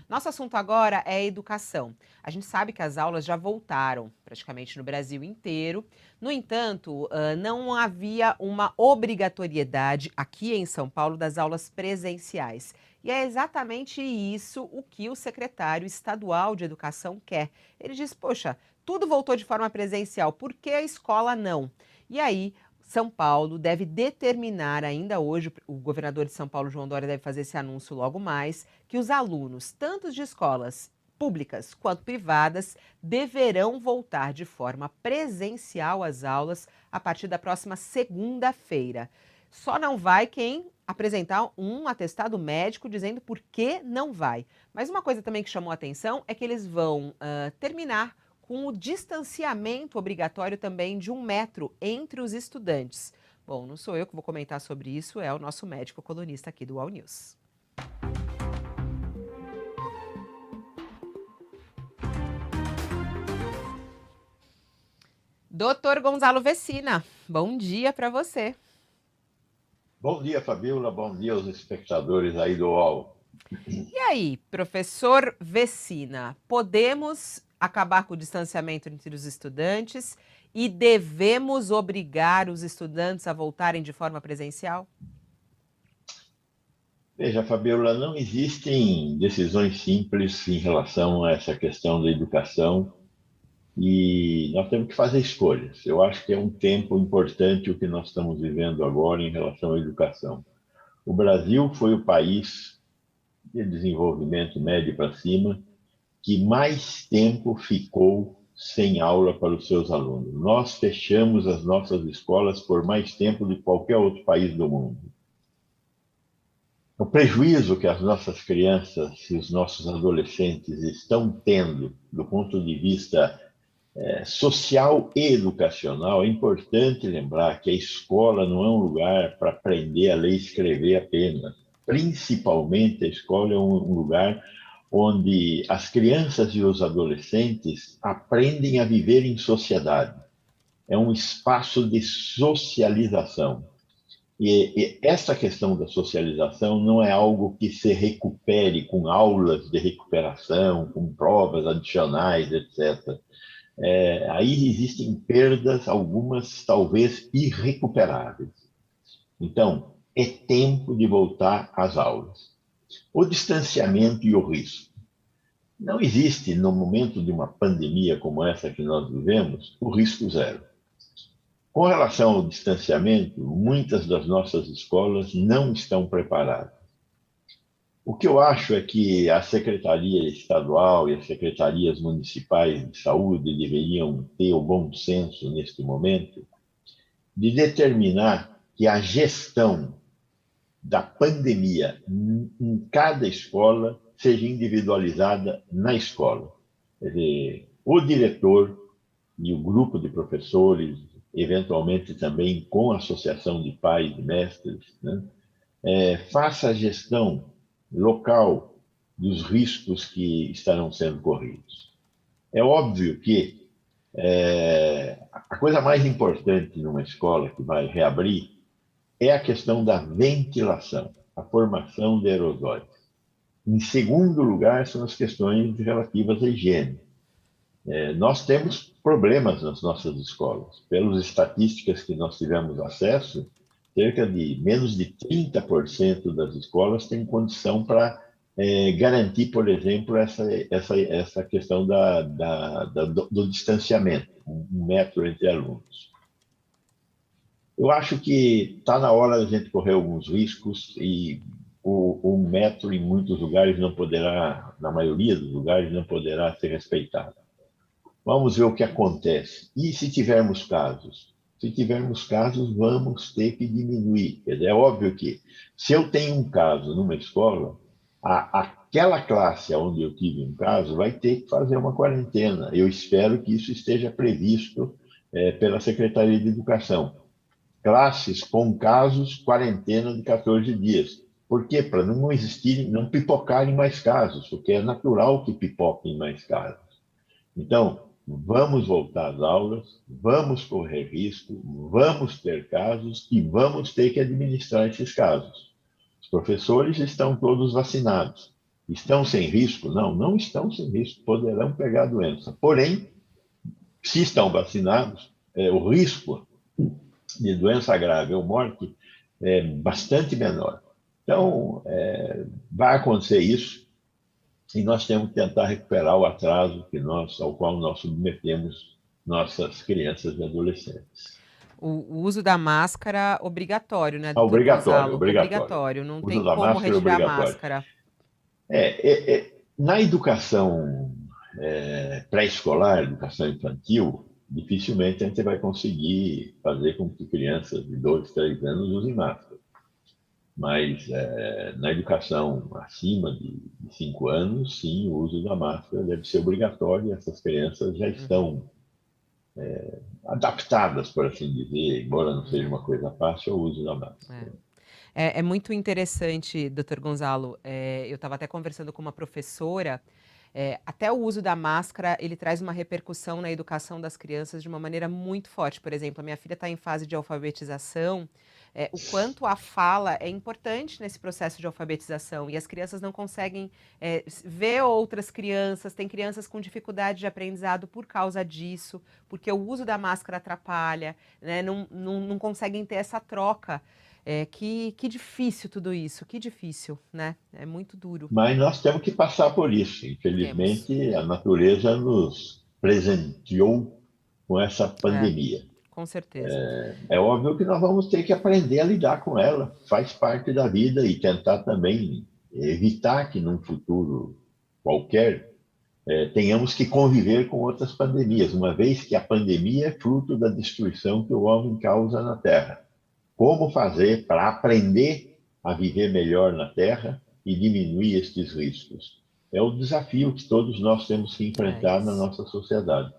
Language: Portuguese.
Nosso assunto agora é educação. A gente sabe que as aulas já voltaram, praticamente no Brasil inteiro. No entanto, não havia uma obrigatoriedade aqui em São Paulo das aulas presenciais. E é exatamente isso o que o secretário estadual de Educação quer. Ele diz: poxa, tudo voltou de forma presencial, por que a escola não? E aí, São Paulo deve determinar ainda hoje, o governador de São Paulo, João Dória, deve fazer esse anúncio logo mais, que os alunos, tanto de escolas públicas quanto privadas, deverão voltar de forma presencial às aulas a partir da próxima segunda-feira. Só não vai quem apresentar um atestado médico dizendo por que não vai. Mas uma coisa também que chamou a atenção é que eles vão terminar com o distanciamento obrigatório também de 1 metro entre os estudantes. Bom, não sou eu que vou comentar sobre isso, é o nosso médico colunista aqui do UOL News. Doutor Gonzalo Vecina, bom dia para você. Bom dia, Fabíola. Bom dia aos espectadores aí do UOL. E aí, professor Vecina, podemos acabar com o distanciamento entre os estudantes e devemos obrigar os estudantes a voltarem de forma presencial? Veja, Fabíola, não existem decisões simples em relação a essa questão da educação e nós temos que fazer escolhas. Eu acho que é um tempo importante o que nós estamos vivendo agora em relação à educação. O Brasil foi o país de desenvolvimento médio para cima que mais tempo ficou sem aula para os seus alunos. Nós fechamos as nossas escolas por mais tempo do que qualquer outro país do mundo. O prejuízo que as nossas crianças e os nossos adolescentes estão tendo do ponto de vista social e educacional, é importante lembrar que a escola não é um lugar para aprender a ler e escrever apenas. Principalmente, a escola é um lugar onde as crianças e os adolescentes aprendem a viver em sociedade. É um espaço de socialização. E essa questão da socialização não é algo que se recupere com aulas de recuperação, com provas adicionais, etc. Aí existem perdas, algumas talvez irrecuperáveis. Então, é tempo de voltar às aulas. O distanciamento e o risco. Não existe, no momento de uma pandemia como essa que nós vivemos, o risco zero. Com relação ao distanciamento, muitas das nossas escolas não estão preparadas. O que eu acho é que a Secretaria Estadual e as secretarias municipais de saúde deveriam ter o bom senso, neste momento, de determinar que a gestão da pandemia em cada escola seja individualizada na escola. Quer dizer, o diretor e o grupo de professores, eventualmente também com a associação de pais e mestres, né, faça a gestão local dos riscos que estarão sendo corridos. É óbvio que a coisa mais importante numa escola que vai reabrir é a questão da ventilação, a formação de aerosóis. Em segundo lugar, são as questões relativas à higiene. Nós temos problemas nas nossas escolas. Pelas estatísticas que nós tivemos acesso, cerca de menos de 30% das escolas têm condição para garantir, por exemplo, essa questão do distanciamento, 1 metro entre alunos. Eu acho que está na hora da gente correr alguns riscos e o 1 metro em muitos lugares não poderá, na maioria dos lugares, não poderá ser respeitado. Vamos ver o que acontece. E se tivermos casos? Se tivermos casos, vamos ter que diminuir. É óbvio que, se eu tenho um caso numa escola, aquela classe onde eu tive um caso vai ter que fazer uma quarentena. Eu espero que isso esteja previsto pela Secretaria de Educação. Classes com casos, quarentena de 14 dias. Por quê? Para não existirem, não pipocarem mais casos, porque é natural que pipoquem mais casos. Então, vamos voltar às aulas, vamos correr risco, vamos ter casos e vamos ter que administrar esses casos. Os professores estão todos vacinados. Estão sem risco? Não, não estão sem risco, poderão pegar a doença. Porém, se estão vacinados, o risco de doença grave ou morte é bastante menor. Então, vai acontecer isso e nós temos que tentar recuperar o atraso ao qual nós submetemos nossas crianças e adolescentes. O uso da máscara obrigatório, né, doutor Obrigatório, Gonzalo? obrigatório. Obrigatório, não O uso tem da como máscara é retirar a obrigatório. máscara. Na educação pré-escolar, educação infantil, dificilmente a gente vai conseguir fazer com que crianças de 2, 3 anos usem máscara. Mas na educação acima de 5 anos, sim, o uso da máscara deve ser obrigatório. Essas crianças já estão adaptadas, por assim dizer, embora não seja uma coisa fácil, ao uso da máscara. É muito interessante, doutor Gonzalo. Eu estava até conversando com uma professora. Até o uso da máscara, ele traz uma repercussão na educação das crianças de uma maneira muito forte. Por exemplo, a minha filha está em fase de alfabetização. O quanto a fala é importante nesse processo de alfabetização e as crianças não conseguem ver outras crianças, tem crianças com dificuldade de aprendizado por causa disso, porque o uso da máscara atrapalha, né? Não conseguem ter essa troca. Que difícil tudo isso, que difícil, né? É muito duro. Mas nós temos que passar por isso. Temos. Infelizmente, a natureza nos presenteou com essa É, pandemia. com certeza. É óbvio que nós vamos ter que aprender a lidar com ela, faz parte da vida, e tentar também evitar que num futuro qualquer tenhamos que conviver com outras pandemias, uma vez que a pandemia é fruto da destruição que o homem causa na Terra. Como fazer para aprender a viver melhor na Terra e diminuir estes riscos? É o desafio que todos nós temos que É enfrentar na isso. nossa sociedade.